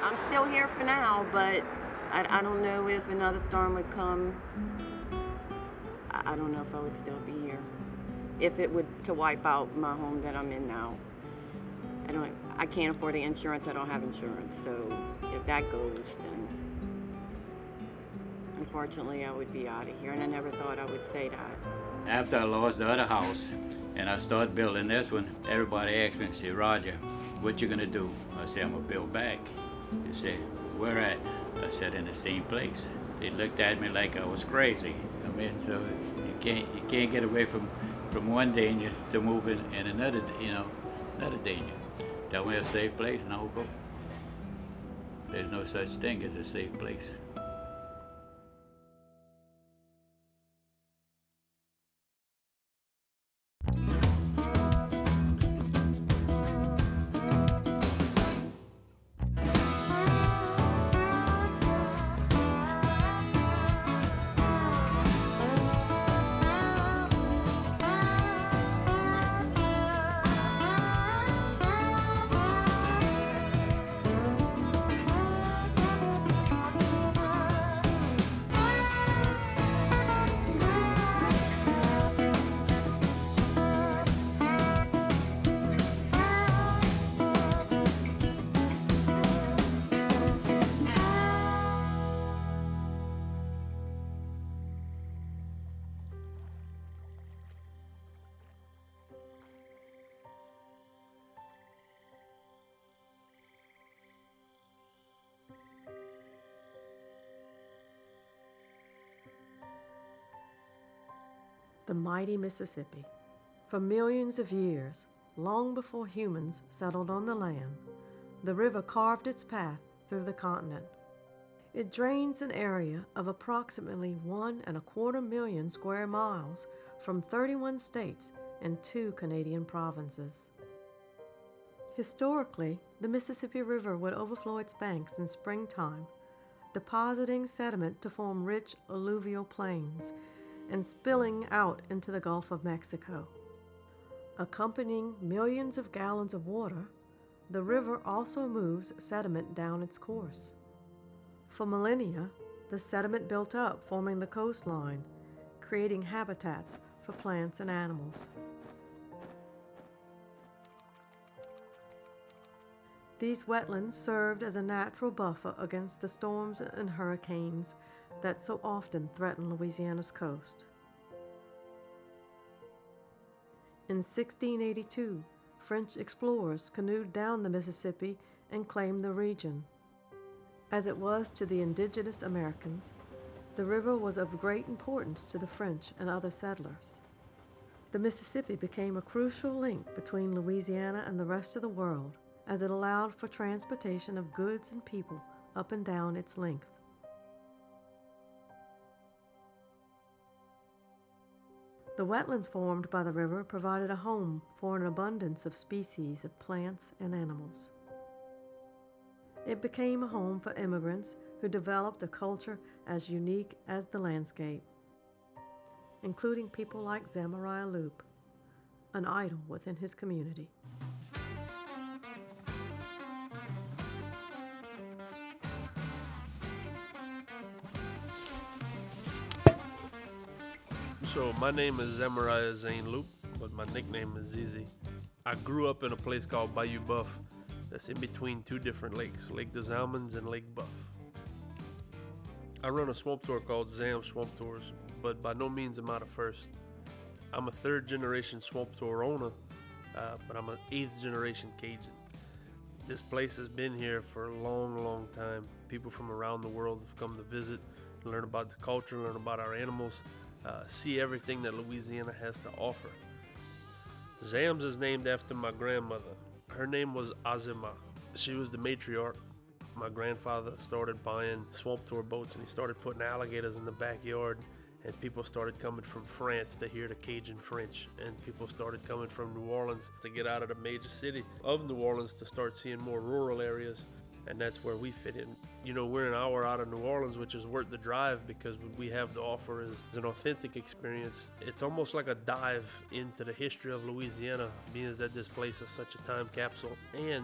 I'm still here for now, but I don't know if another storm would come. I don't know if I would still be here. If it would to wipe out my home that I'm in now. I can't afford the insurance. I don't have insurance. So if that goes, then unfortunately I would be out of here. And I never thought I would say that. After I lost the other house and I started building this one, everybody asked me, say, Roger, what you gonna do? I said, I'm gonna build back. They said, where at? I said, in the same place. They looked at me like I was crazy. I mean, so you can't get away from one danger to move in another, another danger. Tell me a safe place and I'll go. There's no such thing as a safe place. The mighty Mississippi. For millions of years, long before humans settled on the land, the river carved its path through the continent. It drains an area of approximately 1.25 million square miles from 31 states and 2 Canadian provinces. Historically, the Mississippi River would overflow its banks in springtime, depositing sediment to form rich alluvial plains and spilling out into the Gulf of Mexico. Accompanying millions of gallons of water, the river also moves sediment down its course. For millennia, the sediment built up, forming the coastline, creating habitats for plants and animals. These wetlands served as a natural buffer against the storms and hurricanes that so often threaten Louisiana's coast. In 1682, French explorers canoed down the Mississippi and claimed the region. As it was to the indigenous Americans, the river was of great importance to the French and other settlers. The Mississippi became a crucial link between Louisiana and the rest of the world, as it allowed for transportation of goods and people up and down its length. The wetlands formed by the river provided a home for an abundance of species of plants and animals. It became a home for immigrants who developed a culture as unique as the landscape, including people like Zachariah Loop, an idol within his community. So my name is Zachariah Zane Loop, but my nickname is ZZ. I grew up in a place called Bayou Buff that's in between 2 different lakes, Lake des Allemands and Lake Buff. I run a swamp tour called ZAM Swamp Tours, but by no means am I the first. I'm a 3rd generation swamp tour owner, but I'm an 8th generation Cajun. This place has been here for a long, long time. People from around the world have come to visit, learn about the culture, learn about our animals, see everything that Louisiana has to offer. Zams is named after my grandmother. Her name was Azima. She was the matriarch. My grandfather started buying swamp tour boats and he started putting alligators in the backyard, and people started coming from France to hear the Cajun French, and people started coming from New Orleans to get out of the major city of New Orleans to start seeing more rural areas. And that's where we fit in. You know, we're an hour out of New Orleans, which is worth the drive because what we have to offer is an authentic experience. It's almost like a dive into the history of Louisiana, being that this place is such a time capsule. And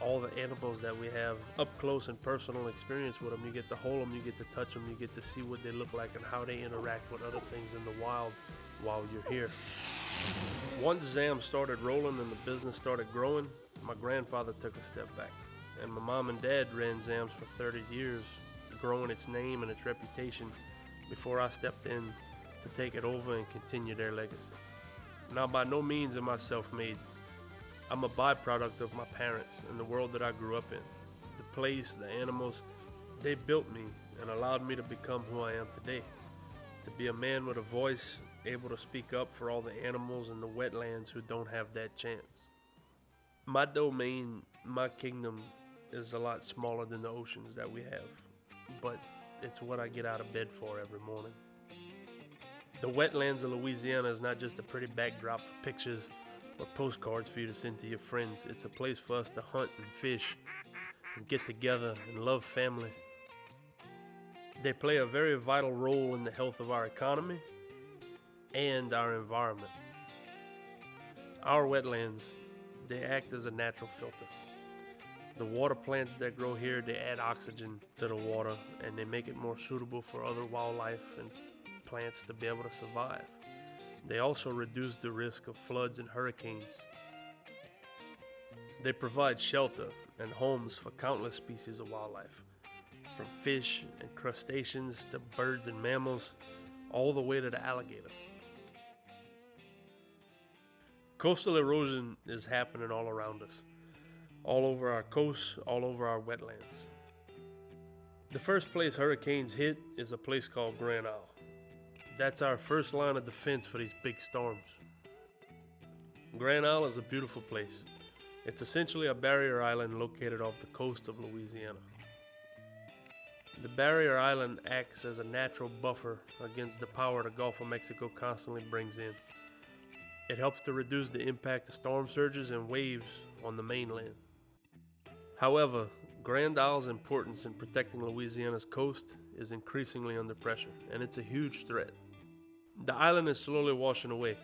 all the animals that we have up close and personal experience with them. You get to hold them, you get to touch them, you get to see what they look like and how they interact with other things in the wild while you're here. Once ZAM started rolling and the business started growing, my grandfather took a step back. And my mom and dad ran ZAM's for 30 years, growing its name and its reputation before I stepped in to take it over and continue their legacy. Now, by no means am I self-made. I'm a byproduct of my parents and the world that I grew up in. The place, the animals, they built me and allowed me to become who I am today. To be a man with a voice, able to speak up for all the animals in the wetlands who don't have that chance. My domain, my kingdom, is a lot smaller than the oceans that we have, but it's what I get out of bed for every morning. The wetlands of Louisiana is not just a pretty backdrop for pictures or postcards for you to send to your friends. It's a place for us to hunt and fish and get together and love family. They play a very vital role in the health of our economy and our environment. Our wetlands, they act as a natural filter. The water plants that grow here, they add oxygen to the water and they make it more suitable for other wildlife and plants to be able to survive. They also reduce the risk of floods and hurricanes. They provide shelter and homes for countless species of wildlife, from fish and crustaceans to birds and mammals, all the way to the alligators. Coastal erosion is happening all around us, all over our coasts, all over our wetlands. The first place hurricanes hit is a place called Grand Isle. That's our first line of defense for these big storms. Grand Isle is a beautiful place. It's essentially a barrier island located off the coast of Louisiana. The barrier island acts as a natural buffer against the power the Gulf of Mexico constantly brings in. It helps to reduce the impact of storm surges and waves on the mainland. However, Grand Isle's importance in protecting Louisiana's coast is increasingly under pressure, and it's a huge threat. The island is slowly washing away,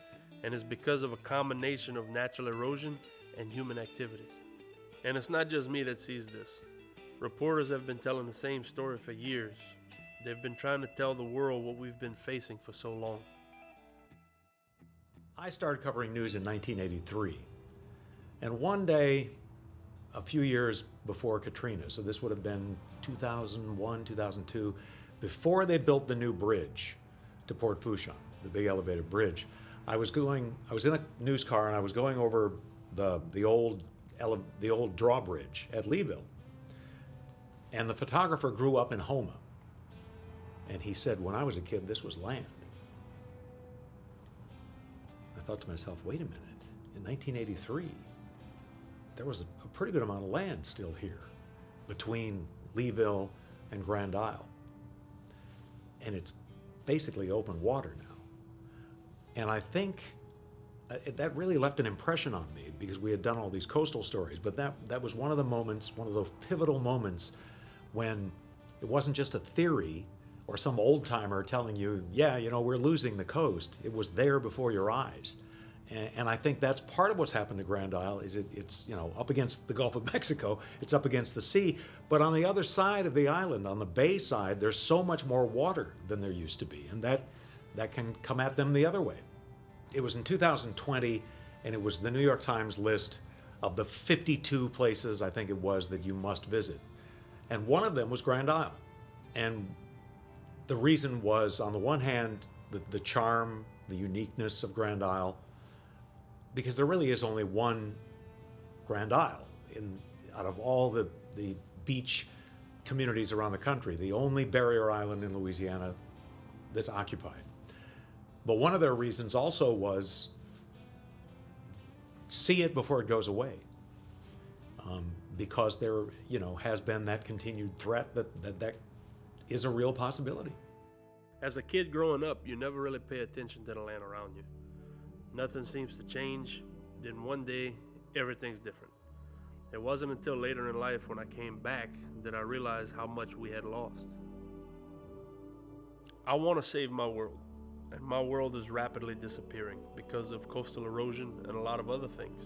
and it's because of a combination of natural erosion and human activities. And it's not just me that sees this. Reporters have been telling the same story for years. They've been trying to tell the world what we've been facing for so long. I started covering news in 1983, and one day, a few years before Katrina, so this would have been 2001, 2002, before they built the new bridge to Port Fourchon, the big elevated bridge, I was in a news car and I was going over the old drawbridge at Leeville, and the photographer grew up in Houma, and he said, when I was a kid, this was land. I thought to myself, wait a minute, in 1983, there was a pretty good amount of land still here between Leeville and Grand Isle. And it's basically open water now. And I think that really left an impression on me because we had done all these coastal stories, but that was one of the moments, one of those pivotal moments when it wasn't just a theory or some old timer telling you, yeah, we're losing the coast. It was there before your eyes. And I think that's part of what's happened to Grand Isle is it's up against the Gulf of Mexico, it's up against the sea, but on the other side of the island, on the bay side, there's so much more water than there used to be, and that can come at them the other way. It was in 2020, and it was the New York Times list of the 52 places, I think it was, that you must visit. And one of them was Grand Isle. And the reason was, on the one hand, the charm, the uniqueness of Grand Isle, because there really is only one Grand Isle out of all the beach communities around the country, the only barrier island in Louisiana that's occupied. But one of their reasons also was see it before it goes away, because there has been that continued threat that is a real possibility. As a kid growing up, you never really pay attention to the land around you. Nothing seems to change. Then one day, everything's different. It wasn't until later in life when I came back that I realized how much we had lost. I want to save my world, and my world is rapidly disappearing because of coastal erosion and a lot of other things.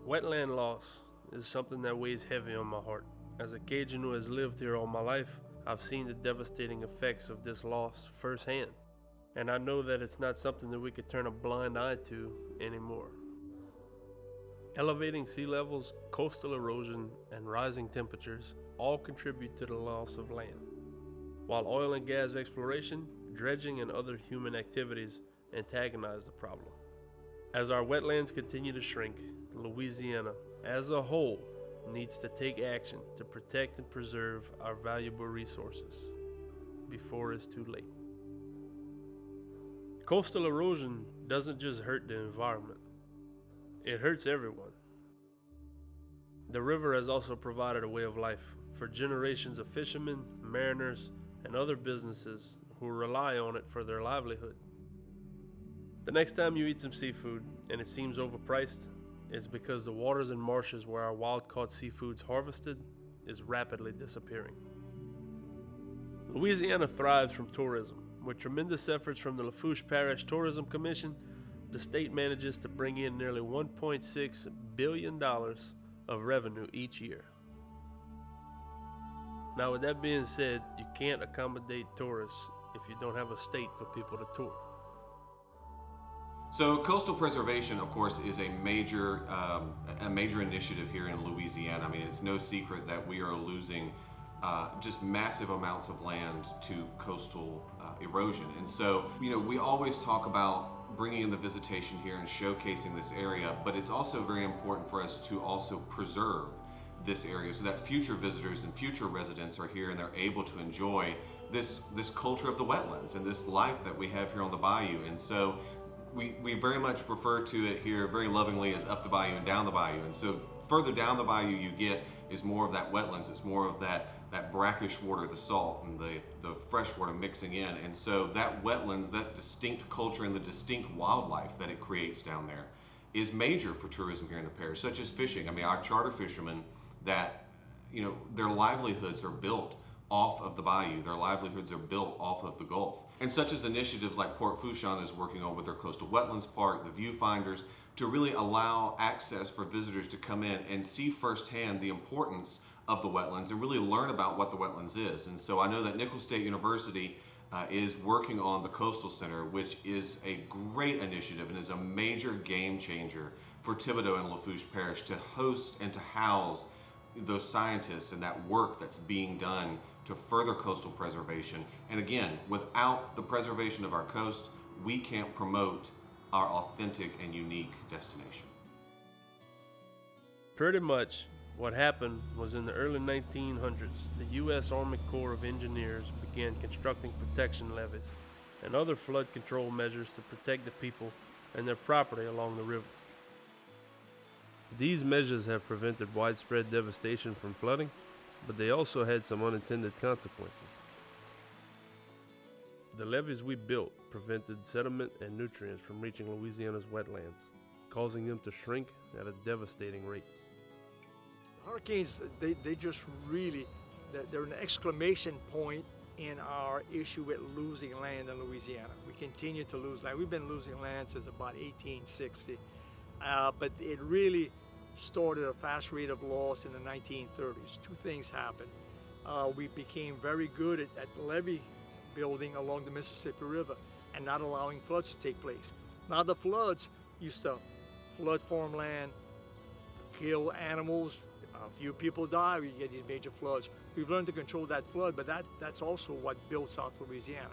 Wetland loss is something that weighs heavy on my heart. As a Cajun who has lived here all my life, I've seen the devastating effects of this loss firsthand, and I know that it's not something that we could turn a blind eye to anymore. Elevating sea levels, coastal erosion, and rising temperatures all contribute to the loss of land, while oil and gas exploration, dredging, and other human activities antagonize the problem. As our wetlands continue to shrink, Louisiana, as a whole, needs to take action to protect and preserve our valuable resources before it's too late. Coastal erosion doesn't just hurt the environment, it hurts everyone. The river has also provided a way of life for generations of fishermen, mariners, and other businesses who rely on it for their livelihood. The next time you eat some seafood and it seems overpriced, it's because the waters and marshes where our wild-caught seafood's harvested is rapidly disappearing. Louisiana thrives from tourism. With tremendous efforts from the Lafourche Parish Tourism Commission, the state manages to bring in nearly $1.6 billion of revenue each year. Now, with that being said, you can't accommodate tourists if you don't have a state for people to tour. So coastal preservation, of course, is a major initiative here in Louisiana. I mean, it's no secret that we are losing just massive amounts of land to coastal erosion. And so, we always talk about bringing in the visitation here and showcasing this area, but it's also very important for us to also preserve this area so that future visitors and future residents are here and they're able to enjoy this culture of the wetlands and this life that we have here on the bayou. And so we very much refer to it here very lovingly as up the bayou and down the bayou. And so further down the bayou you get is more of that wetlands. It's more of that brackish water, the salt and the fresh water mixing in. And so that wetlands, that distinct culture and the distinct wildlife that it creates down there is major for tourism here in the parish, such as fishing. I mean, our charter fishermen that, their livelihoods are built off of the bayou. Their livelihoods are built off of the Gulf. And such as initiatives like Port Fourchon is working on with their Coastal Wetlands Park, the viewfinders, to really allow access for visitors to come in and see firsthand the importance of the wetlands and really learn about what the wetlands is. And so I know that Nicholls State University is working on the Coastal Center, which is a great initiative and is a major game changer for Thibodaux and Lafourche Parish to host and to house those scientists and that work that's being done to further coastal preservation. And again, without the preservation of our coast, we can't promote our authentic and unique destination. Pretty much what happened was in the early 1900s, the U.S. Army Corps of Engineers began constructing protection levees and other flood control measures to protect the people and their property along the river. These measures have prevented widespread devastation from flooding, but they also had some unintended consequences. The levees we built prevented sediment and nutrients from reaching Louisiana's wetlands, causing them to shrink at a devastating rate. Hurricanes, they just really, they're an exclamation point in our issue with losing land in Louisiana. We continue to lose land. We've been losing land since about 1860, but it really started a fast rate of loss in the 1930s. Two things happened. We became very good at levee building along the Mississippi River and not allowing floods to take place. Now the floods used to flood farmland, kill animals, a few people die, we get these major floods. We've learned to control that flood, but that's also what built South Louisiana.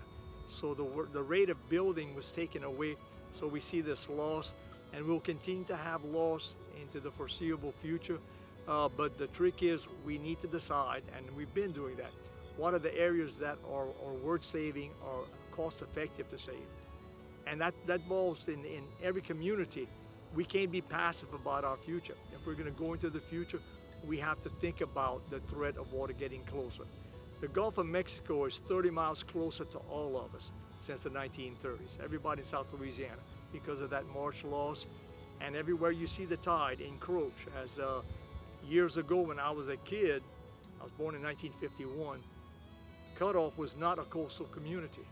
So the rate of building was taken away, so we see this loss, and we'll continue to have loss into the foreseeable future. But the trick is we need to decide, and we've been doing that, what are the areas that are worth saving or cost effective to save. And that involves in every community. We can't be passive about our future. If we're gonna go into the future, we have to think about the threat of water getting closer. The Gulf of Mexico is 30 miles closer to all of us since the 1930s, everybody in South Louisiana, because of that marsh loss. And everywhere you see the tide encroach. As years ago when I was a kid, I was born in 1951, Cutoff was not a coastal community.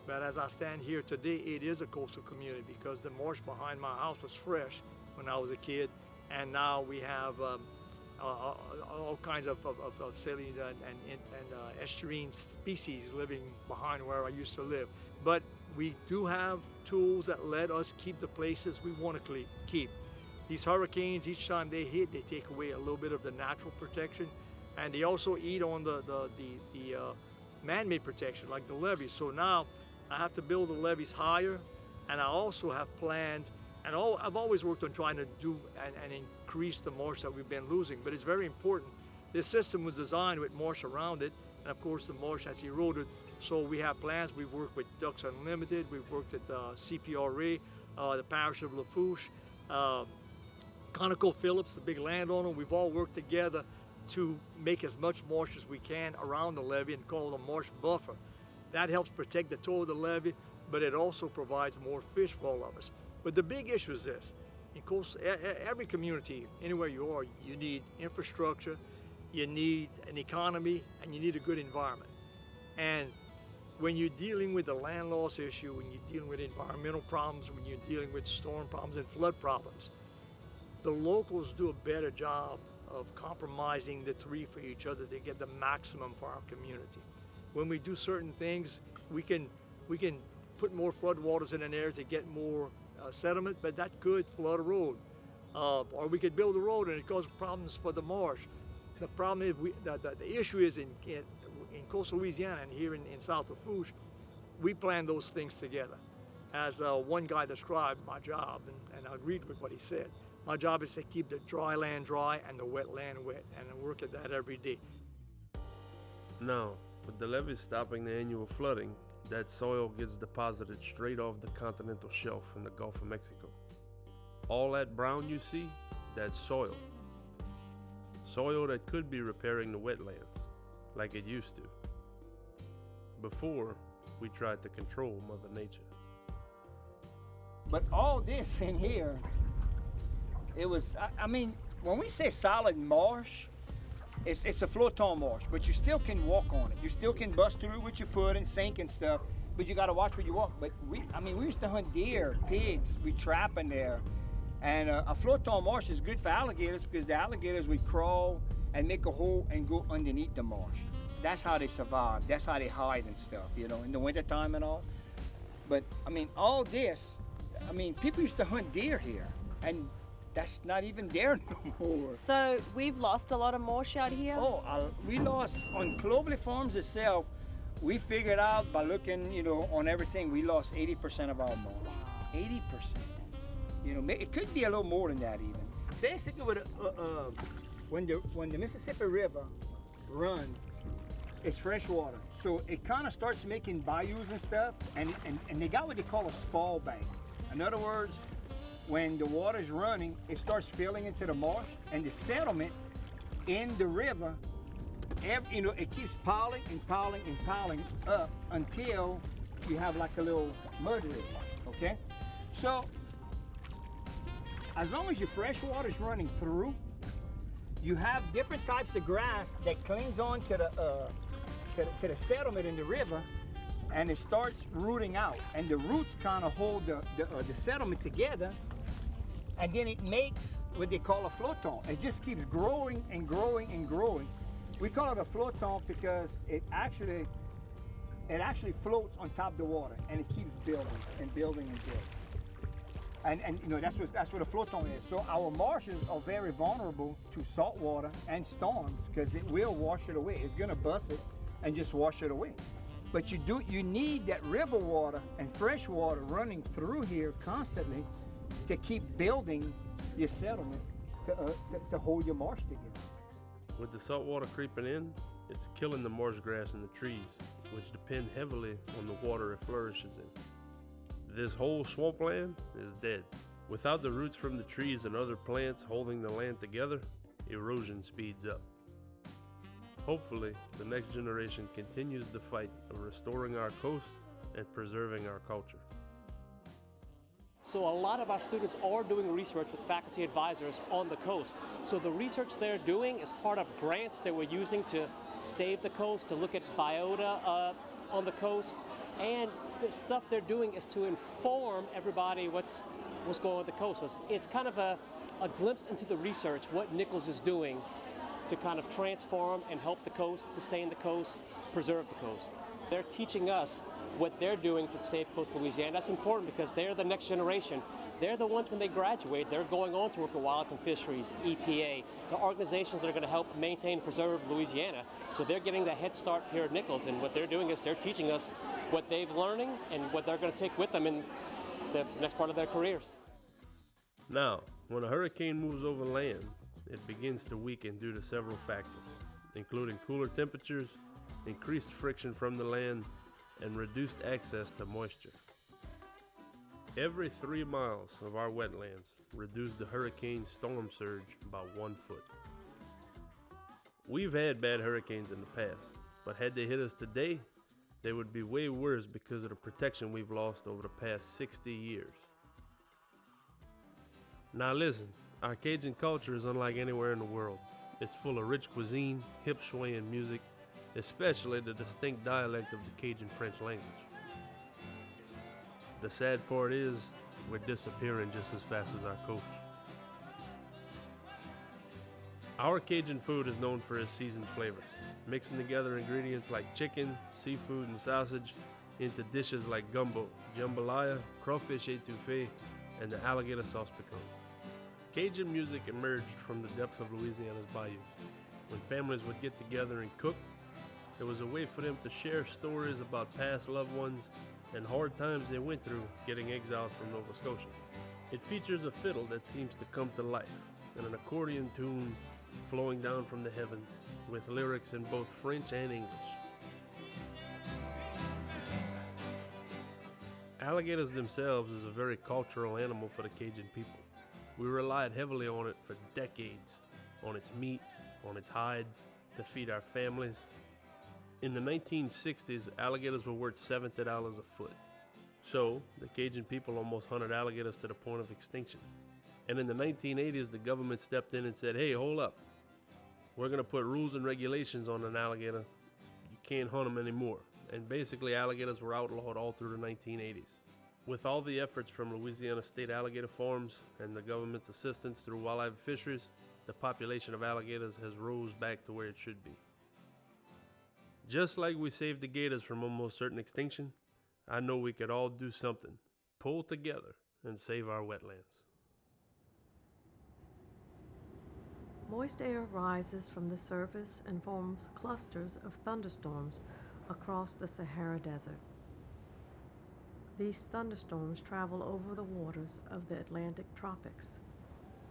But as I stand here today, it is a coastal community because the marsh behind my house was fresh when I was a kid. And now we have all kinds of saline and estuarine species living behind where I used to live. But we do have tools that let us keep the places we want to keep. These hurricanes, each time they hit, they take away a little bit of the natural protection, and they also eat on the man-made protection, like the levees. So now I have to build the levees higher, and I also have planned, and I've always worked on trying to do and increase the marsh that we've been losing, but it's very important. This system was designed with marsh around it, and of course the marsh has eroded, so we have plans. We've worked with Ducks Unlimited, we've worked at CPRA, the parish of Lafourche, ConocoPhillips, the big landowner. We've all worked together to make as much marsh as we can around the levee and call it a marsh buffer. That helps protect the toe of the levee, but it also provides more fish for all of us. But the big issue is this: in every community, anywhere you are, you need infrastructure, you need an economy, and you need a good environment. And when you're dealing with the land loss issue, when you're dealing with environmental problems, when you're dealing with storm problems and flood problems, the locals do a better job of compromising the three for each other to get the maximum for our community. When we do certain things, we can put more floodwaters in an area to get more sediment, but that could flood a road. Or we could build a road and it causes problems for the marsh. The problem is, the issue is in coastal Louisiana and here in South Lafourche, we plan those things together. As one guy described my job, and I agreed with what he said, my job is to keep the dry land dry and the wet land wet, and I work at that every day. Now, with the levees stopping the annual flooding, that soil gets deposited straight off the continental shelf in the Gulf of Mexico. All that brown you see, that's soil. Soil that could be repairing the wetlands, like it used to. Before, we tried to control Mother Nature. But all this in here, it was, I mean, when we say solid marsh, it's a floating marsh, but you still can walk on it. You still can bust through it with your foot and sink and stuff, but you gotta watch where you walk. But we used to hunt deer, pigs, we trap in there. And a floating marsh is good for alligators because the alligators would crawl and make a hole and go underneath the marsh. That's how they survive. That's how they hide and stuff, you know, in the wintertime and all. But I mean, all this, I mean, people used to hunt deer here, and that's not even there no more. So we've lost a lot of marsh out here? Oh, we lost, on Clovelly Farms itself, we figured out by looking, you know, on everything, we lost 80% of our marsh. 80%. You know, it could be a little more than that even. Basically, when the Mississippi River runs, it's fresh water. So it kind of starts making bayous and stuff, and they got what they call a spall bank. In other words, when the water's running, it starts filling into the marsh, and the settlement in the river, you know, it keeps piling and piling and piling up until you have like a little mud river, okay? So, as long as your fresh water is running through, you have different types of grass that clings on to the settlement in the river, and it starts rooting out. And the roots kind of hold the settlement together, and then it makes what they call a floton. It just keeps growing and growing and growing. We call it a floton because it actually floats on top of the water, and it keeps building and building and building. And you know, that's what a floton is. So our marshes are very vulnerable to salt water and storms because it will wash it away. It's gonna bust it and just wash it away. But you need that river water and fresh water running through here constantly to keep building your settlement to hold your marsh together. With the salt water creeping in, it's killing the marsh grass and the trees, which depend heavily on the water it flourishes in. This whole swampland is dead. Without the roots from the trees and other plants holding the land together, erosion speeds up. Hopefully, the next generation continues the fight of restoring our coast and preserving our culture. So a lot of our students are doing research with faculty advisors on the coast. So the research they're doing is part of grants that we're using to save the coast, to look at biota on the coast, and the stuff they're doing is to inform everybody what's going on the coast. So it's kind of a glimpse into the research, what Nicholls is doing to kind of transform and help the coast, sustain the coast, preserve the coast. They're teaching us what they're doing to save coastal Louisiana. That's important because they're the next generation. They're the ones, when they graduate, they're going on to work with wildlife and fisheries, EPA, the organizations that are going to help maintain and preserve Louisiana. So they're getting the head start here at Nicholls, and what they're doing is they're teaching us what they've learning and what they're going to take with them in the next part of their careers. Now, when a hurricane moves over land, it begins to weaken due to several factors, including cooler temperatures, increased friction from the land, and reduced access to moisture. Every 3 miles of our wetlands reduced the hurricane storm surge by 1 foot. We've had bad hurricanes in the past, but had they hit us today, they would be way worse because of the protection we've lost over the past 60 years. Now listen, our Cajun culture is unlike anywhere in the world. It's full of rich cuisine, hip swaying music, especially the distinct dialect of the Cajun French language. The sad part is, we're disappearing just as fast as our coast. Our Cajun food is known for its seasoned flavors, mixing together ingredients like chicken, seafood, and sausage into dishes like gumbo, jambalaya, crawfish etouffee, and the alligator sauce pecan. Cajun music emerged from the depths of Louisiana's bayou. When families would get together and cook, it was a way for them to share stories about past loved ones and hard times they went through getting exiled from Nova Scotia. It features a fiddle that seems to come to life and an accordion tune flowing down from the heavens with lyrics in both French and English. Alligators themselves is a very cultural animal for the Cajun people. We relied heavily on it for decades, on its meat, on its hide, to feed our families. In the 1960s, alligators were worth $70 a foot. So, the Cajun people almost hunted alligators to the point of extinction. And in the 1980s, the government stepped in and said, hey, hold up. We're going to put rules and regulations on an alligator. You can't hunt them anymore. And basically, alligators were outlawed all through the 1980s. With all the efforts from Louisiana state alligator farms and the government's assistance through wildlife fisheries, the population of alligators has rose back to where it should be. Just like we saved the gators from almost certain extinction, I know we could all do something, pull together, and save our wetlands. Moist air rises from the surface and forms clusters of thunderstorms across the Sahara Desert. These thunderstorms travel over the waters of the Atlantic tropics.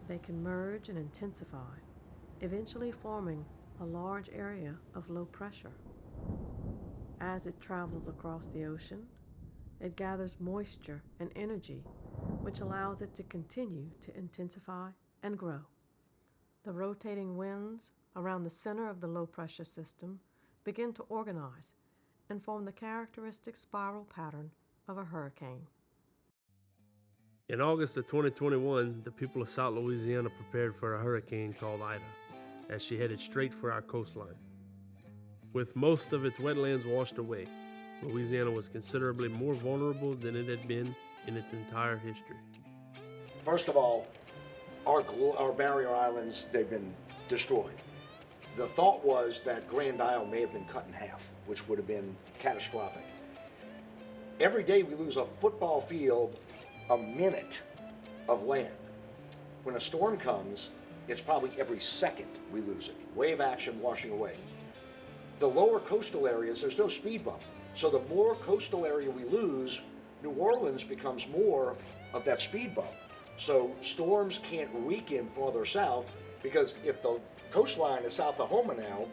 They can merge and intensify, eventually forming a large area of low pressure. As it travels across the ocean, it gathers moisture and energy, which allows it to continue to intensify and grow. The rotating winds around the center of the low-pressure system begin to organize and form the characteristic spiral pattern of a hurricane. In August of 2021, the people of South Louisiana prepared for a hurricane called Ida, as she headed straight for our coastline. With most of its wetlands washed away, Louisiana was considerably more vulnerable than it had been in its entire history. First of all, our barrier islands, they've been destroyed. The thought was that Grand Isle may have been cut in half, which would have been catastrophic. Every day we lose a football field, a minute of land. When a storm comes, it's probably every second we lose it. Wave action washing away. The lower coastal areas, there's no speed bump. So the more coastal area we lose, New Orleans becomes more of that speed bump. So storms can't weaken farther south, because if the coastline is south of Houma now,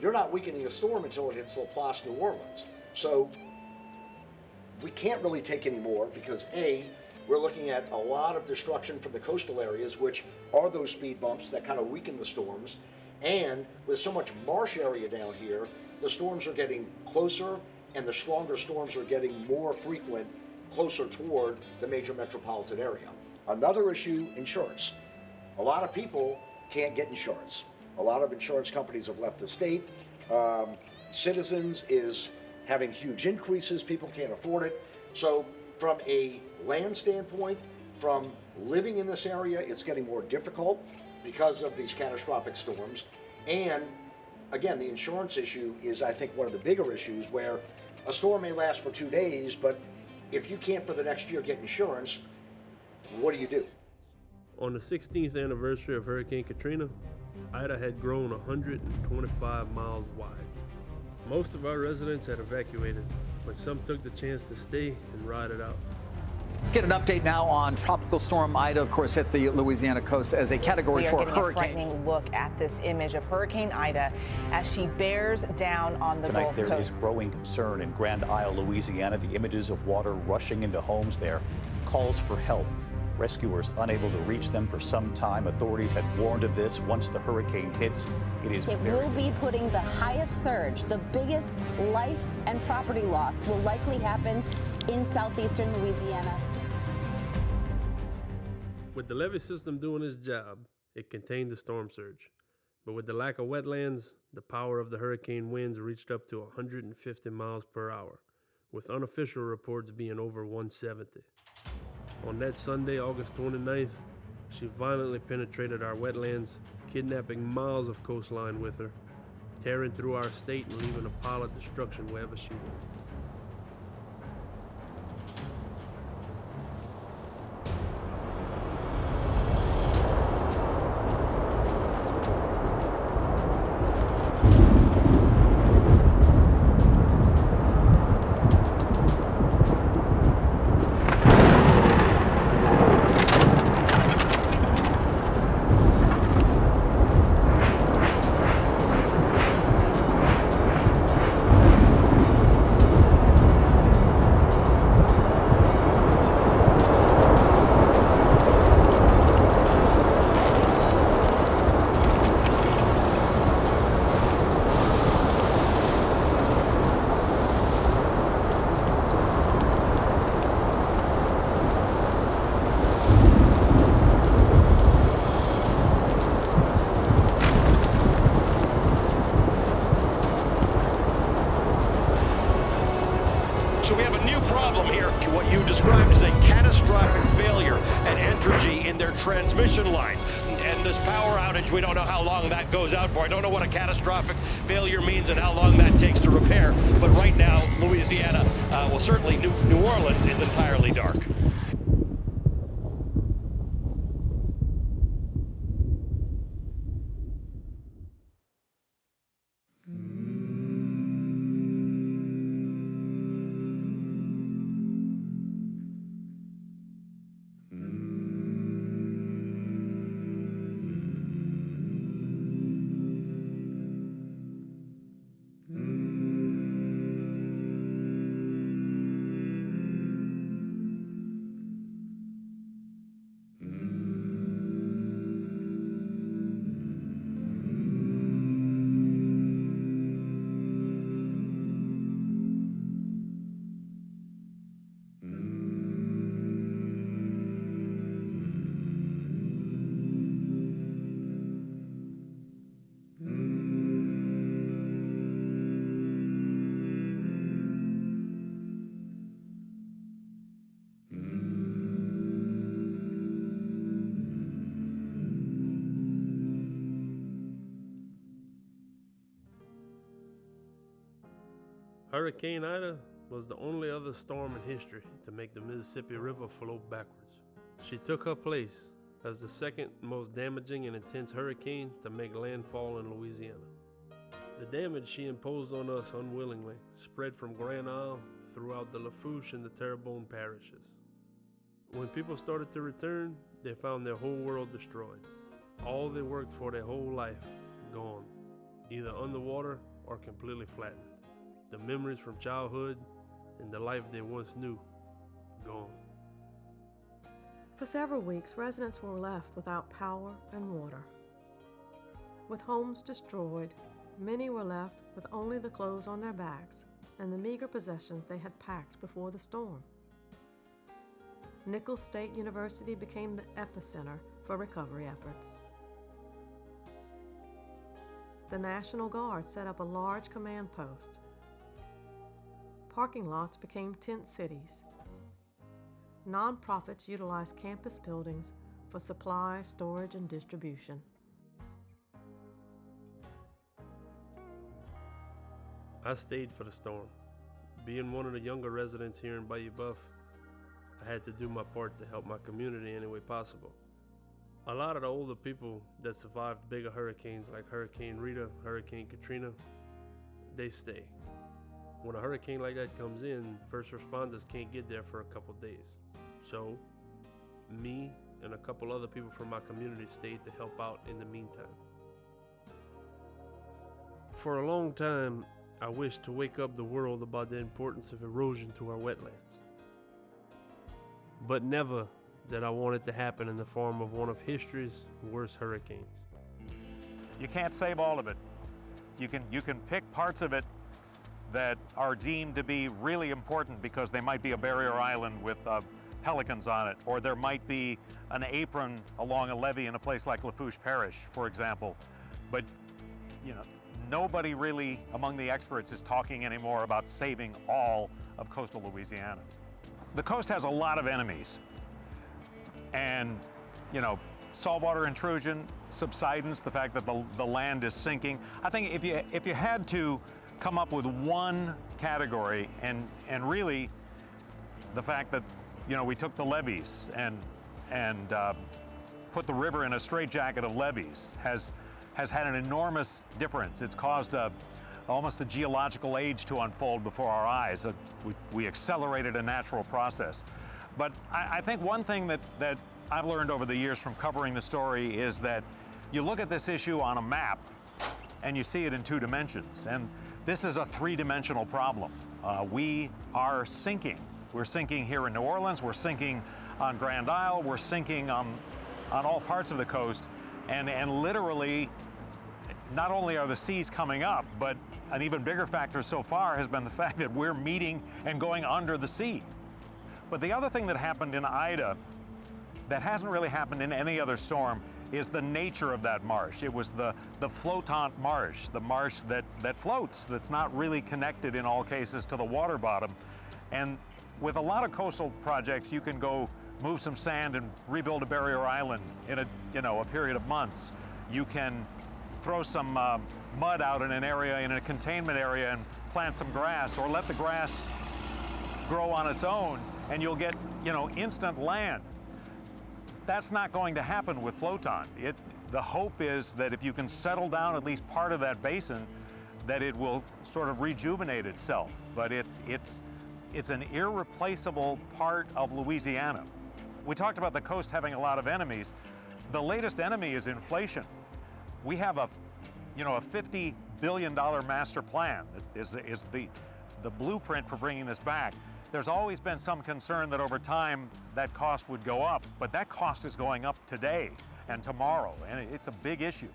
you're not weakening a storm until it hits Laplace, New Orleans. So we can't really take any more because A, we're looking at a lot of destruction from the coastal areas, which are those speed bumps that kind of weaken the storms. And with so much marsh area down here, the storms are getting closer and the stronger storms are getting more frequent closer toward the major metropolitan area. Another issue, insurance. A lot of people can't get insurance. A lot of insurance companies have left the state. Citizens is having huge increases. People can't afford it. So from a land standpoint, from living in this area, it's getting more difficult because of these catastrophic storms. And again, the insurance issue is, I think, one of the bigger issues where a storm may last for 2 days, but if you can't for the next year get insurance, what do you do? On the 16th anniversary of Hurricane Katrina, Ida had grown 125 miles wide. Most of our residents had evacuated, but some took the chance to stay and ride it out. Let's get an update now on Tropical Storm Ida, of course, hit the Louisiana coast as a Category 4 hurricane. We are getting a frightening look at this image of Hurricane Ida as she bears down on the Gulf Coast. There is growing concern in Grand Isle, Louisiana. The images of water rushing into homes there. Calls for help. Rescuers unable to reach them for some time. Authorities had warned of this once the hurricane hits. It will be putting the highest surge, the biggest life and property loss will likely happen in southeastern Louisiana. With the levee system doing its job, it contained the storm surge. But with the lack of wetlands, the power of the hurricane winds reached up to 150 miles per hour, with unofficial reports being over 170. On that Sunday, August 29th, she violently penetrated our wetlands, kidnapping miles of coastline with her, tearing through our state and leaving a pile of destruction wherever she went. So we have a new problem here, what you described as a catastrophic failure at Entergy in their transmission lines. And this power outage, we don't know how long that goes out for. I don't know what a catastrophic failure means and how long that takes to repair. But right now, Louisiana, well, certainly New Orleans is entirely dark. Hurricane Ida was the only other storm in history to make the Mississippi River flow backwards. She took her place as the second most damaging and intense hurricane to make landfall in Louisiana. The damage she imposed on us unwillingly spread from Grand Isle throughout the Lafourche and the Terrebonne parishes. When people started to return, they found their whole world destroyed. All they worked for their whole life, gone, either underwater or completely flattened. The memories from childhood and the life they once knew, gone. For several weeks, residents were left without power and water. With homes destroyed, many were left with only the clothes on their backs and the meager possessions they had packed before the storm. Nicholls State University became the epicenter for recovery efforts. The National Guard set up a large command post. Parking lots became tent cities. Nonprofits utilized campus buildings for supply, storage, and distribution. I stayed for the storm. Being one of the younger residents here in Bayou Buff, I had to do my part to help my community any way possible. A lot of the older people that survived bigger hurricanes like Hurricane Rita, Hurricane Katrina, they stay. When a hurricane like that comes in, first responders can't get there for a couple days. So, me and a couple other people from my community stayed to help out in the meantime. For a long time, I wished to wake up the world about the importance of erosion to our wetlands. But never did I want it to happen in the form of one of history's worst hurricanes. You can't save all of it. You can pick parts of it that are deemed to be really important because they might be a barrier island with pelicans on it, or there might be an apron along a levee in a place like Lafourche Parish, for example. But, you know, nobody really among the experts is talking anymore about saving all of coastal Louisiana. The coast has a lot of enemies. And, you know, saltwater intrusion, subsidence, the fact that the land is sinking. I think if you had to come up with one category, and really the fact that, you know, we took the levees and put the river in a straitjacket of levees has had an enormous difference. It's caused almost a geological age to unfold before our eyes. We accelerated a natural process. But I think one thing that I've learned over the years from covering the story is that you look at this issue on a map and you see it in 2 dimensions. And this is a 3-dimensional problem. We are sinking. We're sinking here in New Orleans, we're sinking on Grand Isle, we're sinking on all parts of the coast. And literally, not only are the seas coming up, but an even bigger factor so far has been the fact that we're meeting and going under the sea. But the other thing that happened in Ida that hasn't really happened in any other storm is the nature of that marsh. It was the flotant marsh, the marsh that floats, that's not really connected in all cases to the water bottom. And with a lot of coastal projects, you can go move some sand and rebuild a barrier island in a period of months. You can throw some mud out in an area, in a containment area, and plant some grass, or let the grass grow on its own, and you'll get, instant land. That's not going to happen with flotant. The hope is that if you can settle down at least part of that basin, that it will sort of rejuvenate itself. But it's an irreplaceable part of Louisiana. We talked about the coast having a lot of enemies. The latest enemy is inflation. We have a $50 billion master plan that is the blueprint for bringing this back. There's always been some concern that over time that cost would go up, but that cost is going up today and tomorrow, and it's a big issue.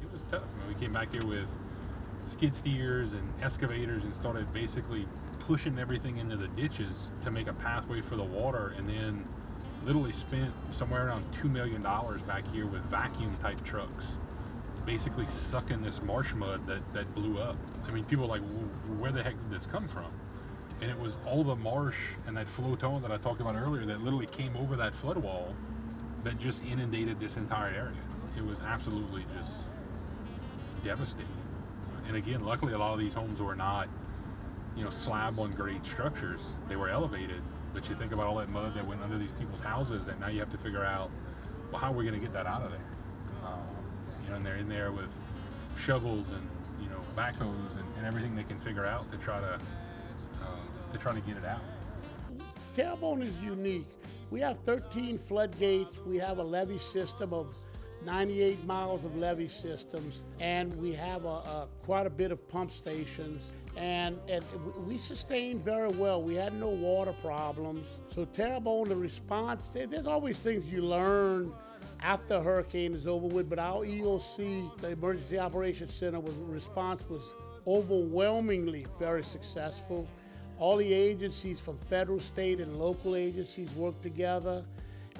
It was tough. We came back here with skid steers and excavators and started basically pushing everything into the ditches to make a pathway for the water, and then literally spent somewhere around $2 million back here with vacuum type trucks basically sucking this marsh mud that blew up. I mean, people are like, where the heck did this come from? And it was all the marsh and that floton that I talked about earlier that literally came over that flood wall that just inundated this entire area. It was absolutely just devastating. And again, luckily a lot of these homes were not, slab on grade structures. They were elevated, but you think about all that mud that went under these people's houses, and now you have to figure out, well, how are we going to get that out of there? And they're in there with shovels and backhoes and everything they can figure out to try to get it out. Terrebonne is unique. We have 13 floodgates. We have a levee system of 98 miles of levee systems, and we have quite a bit of pump stations. And we sustained very well. We had no water problems. So Terrebonne, the response, there's always things you learn after a hurricane is over with, but our EOC, the Emergency Operations Center, response was overwhelmingly very successful. All the agencies from federal, state, and local agencies worked together,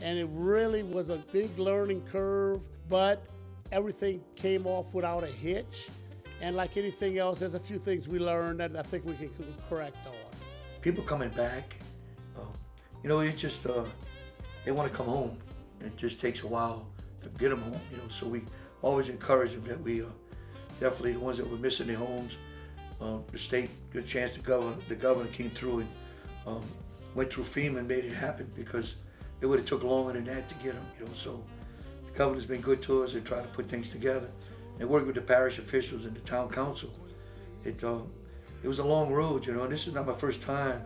and it really was a big learning curve, but everything came off without a hitch. And like anything else, there's a few things we learned that I think we can correct on. People coming back, it's just, they want to come home. And it just takes a while to get them home, so we always encourage them that we definitely the ones that were missing their homes, The state, good chance the governor came through and went through FEMA and made it happen, because it would have took longer than that to get them, you know. So the governor's been good to us and tried to put things together and work with the parish officials and the town council. It was a long road, you know, and this is not my first time.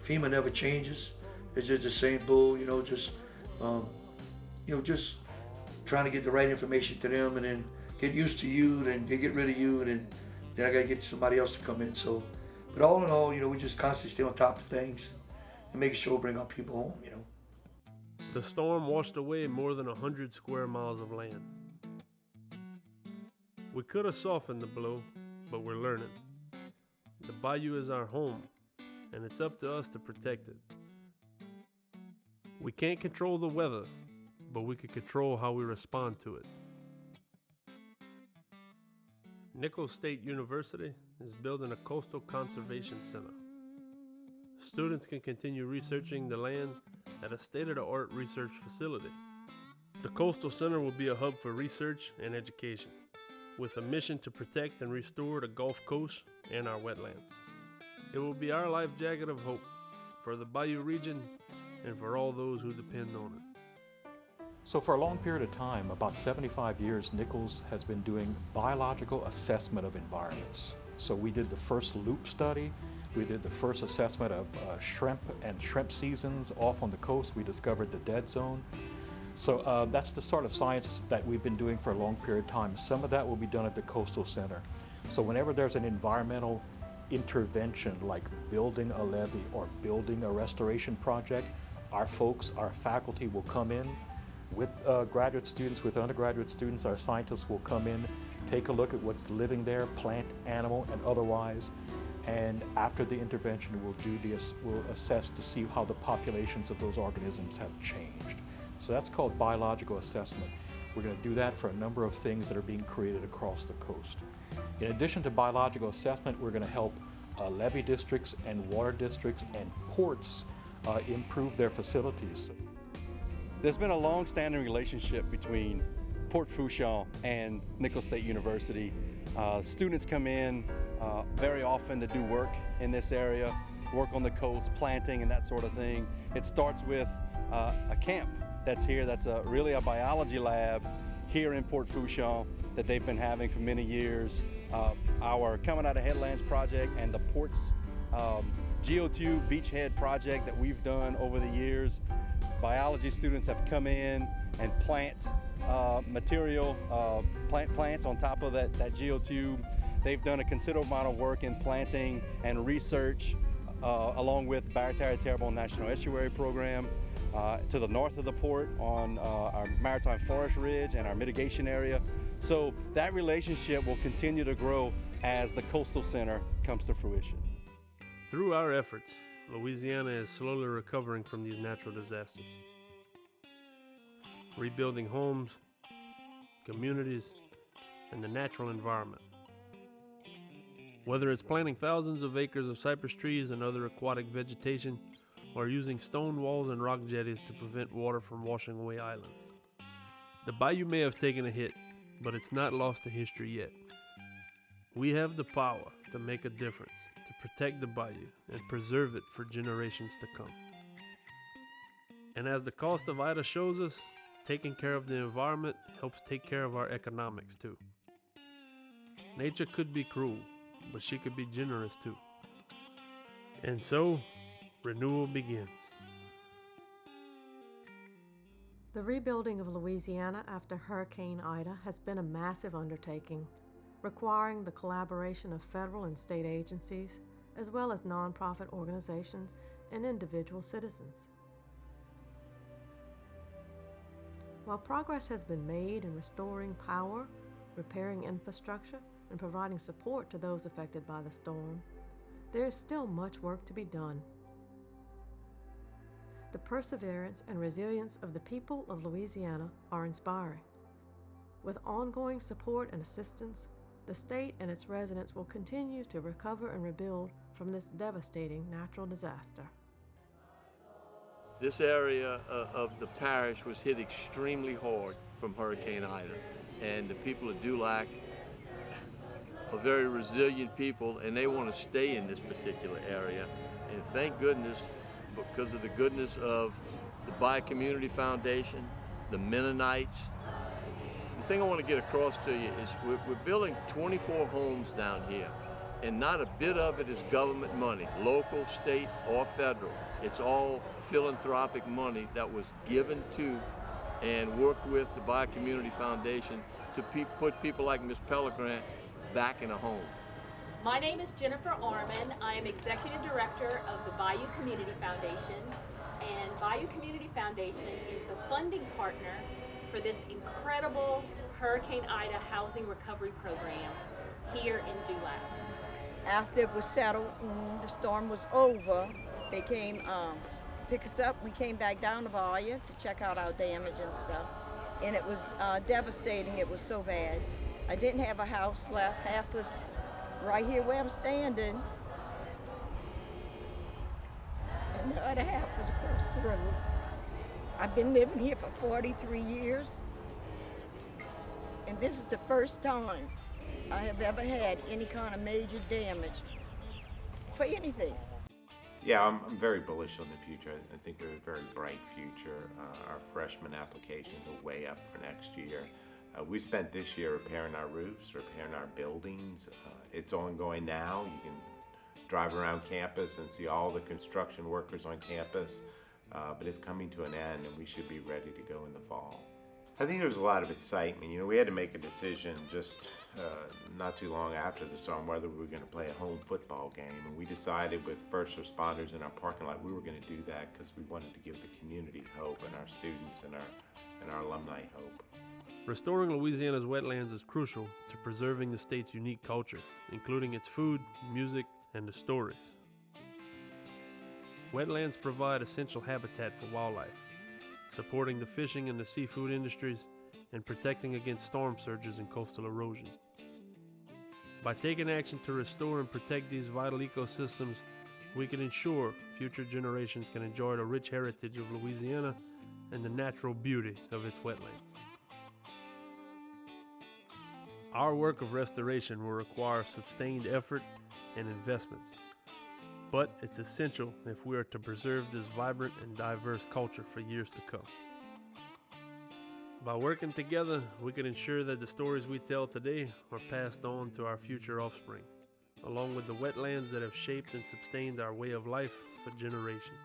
FEMA never changes. It's just the same bull, you know, just trying to get the right information to them and then get used to you, then they get rid of you, and then I gotta get somebody else to come in. So, but all in all, you know, we just constantly stay on top of things and making sure we bring our people home, you know. The storm washed away more than 100 square miles of land. We could have softened the blow, but we're learning. The bayou is our home, and it's up to us to protect it. We can't control the weather, but we can control how we respond to it. Nicholls State University is building a coastal conservation center. Students can continue researching the land at a state-of-the-art research facility. The Coastal Center will be a hub for research and education, with a mission to protect and restore the Gulf Coast and our wetlands. It will be our life jacket of hope for the Bayou region and for all those who depend on it. So for a long period of time, about 75 years, Nicholls has been doing biological assessment of environments. So we did the first loop study. We did the first assessment of shrimp and shrimp seasons off on the coast. We discovered the dead zone. So that's the sort of science that we've been doing for a long period of time. Some of that will be done at the Coastal Center. So whenever there's an environmental intervention like building a levee or building a restoration project, our folks, our faculty will come in with graduate students, with undergraduate students. Our scientists will come in, take a look at what's living there, plant, animal, and otherwise. And after the intervention, we'll assess to see how the populations of those organisms have changed. So that's called biological assessment. We're going to do that for a number of things that are being created across the coast. In addition to biological assessment, we're going to help levee districts and water districts and ports improve their facilities. There's been a long-standing relationship between Port Fourchon and Nicholls State University. Students come in very often to do work in this area, work on the coast, planting and that sort of thing. It starts with a camp that's here, that's really a biology lab here in Port Fourchon that they've been having for many years. Our Coming Out of Headlands project and the port's geotube beachhead project that we've done over the years. Biology students have come in and plant material, plant plants on top of that geotube. They've done a considerable amount of work in planting and research along with Bayou Terrebonne National Estuary Program to the north of the port on our maritime forest ridge and our mitigation area. So that relationship will continue to grow as the Coastal Center comes to fruition. Through our efforts, Louisiana is slowly recovering from these natural disasters, rebuilding homes, communities, and the natural environment. Whether it's planting thousands of acres of cypress trees and other aquatic vegetation, or using stone walls and rock jetties to prevent water from washing away islands. The bayou may have taken a hit, but it's not lost to history yet. We have the power to make a difference, to protect the bayou and preserve it for generations to come. And as the cost of Ida shows us, taking care of the environment helps take care of our economics too. Nature could be cruel, but she could be generous too. And so, renewal begins. The rebuilding of Louisiana after Hurricane Ida has been a massive undertaking, requiring the collaboration of federal and state agencies, as well as nonprofit organizations and individual citizens. While progress has been made in restoring power, repairing infrastructure, and providing support to those affected by the storm, there is still much work to be done. The perseverance and resilience of the people of Louisiana are inspiring. With ongoing support and assistance, the state and its residents will continue to recover and rebuild from this devastating natural disaster. This area of the parish was hit extremely hard from Hurricane Ida, and the people of Dulac are very resilient people, and they want to stay in this particular area. And thank goodness, because of the goodness of the Bayou Community Foundation, the Mennonites. The thing I want to get across to you is we're building 24 homes down here, and not a bit of it is government money, local, state, or federal. It's all philanthropic money that was given to and worked with the Bayou Community Foundation to put people like Ms. Pellegrin back in a home. My name is Jennifer Arman. I am Executive Director of the Bayou Community Foundation, and Bayou Community Foundation is the funding partner for this incredible Hurricane Ida housing recovery program here in Dulac. After it was settled and the storm was over, they came pick us up. We came back down to Bayou to check out our damage and stuff, and it was devastating. It was so bad. I didn't have a house left. Half was right here where I'm standing, and the other half was across the road. I've been living here for 43 years, and this is the first time I have ever had any kind of major damage for anything. Yeah, I'm very bullish on the future. I think we have a very bright future. Our freshman applications are way up for next year. We spent this year repairing our roofs, repairing our buildings. It's ongoing now. You can drive around campus and see all the construction workers on campus, but it's coming to an end and we should be ready to go in the fall. I think there was a lot of excitement. You know, we had to make a decision just not too long after the storm whether we were going to play a home football game, and we decided with first responders in our parking lot we were going to do that because we wanted to give the community hope and our students and our alumni hope. Restoring Louisiana's wetlands is crucial to preserving the state's unique culture, including its food, music, and the stories. Wetlands provide essential habitat for wildlife, supporting the fishing and the seafood industries, and protecting against storm surges and coastal erosion. By taking action to restore and protect these vital ecosystems, we can ensure future generations can enjoy the rich heritage of Louisiana and the natural beauty of its wetlands. Our work of restoration will require sustained effort and investments, but it's essential if we are to preserve this vibrant and diverse culture for years to come. By working together, we can ensure that the stories we tell today are passed on to our future offspring, along with the wetlands that have shaped and sustained our way of life for generations.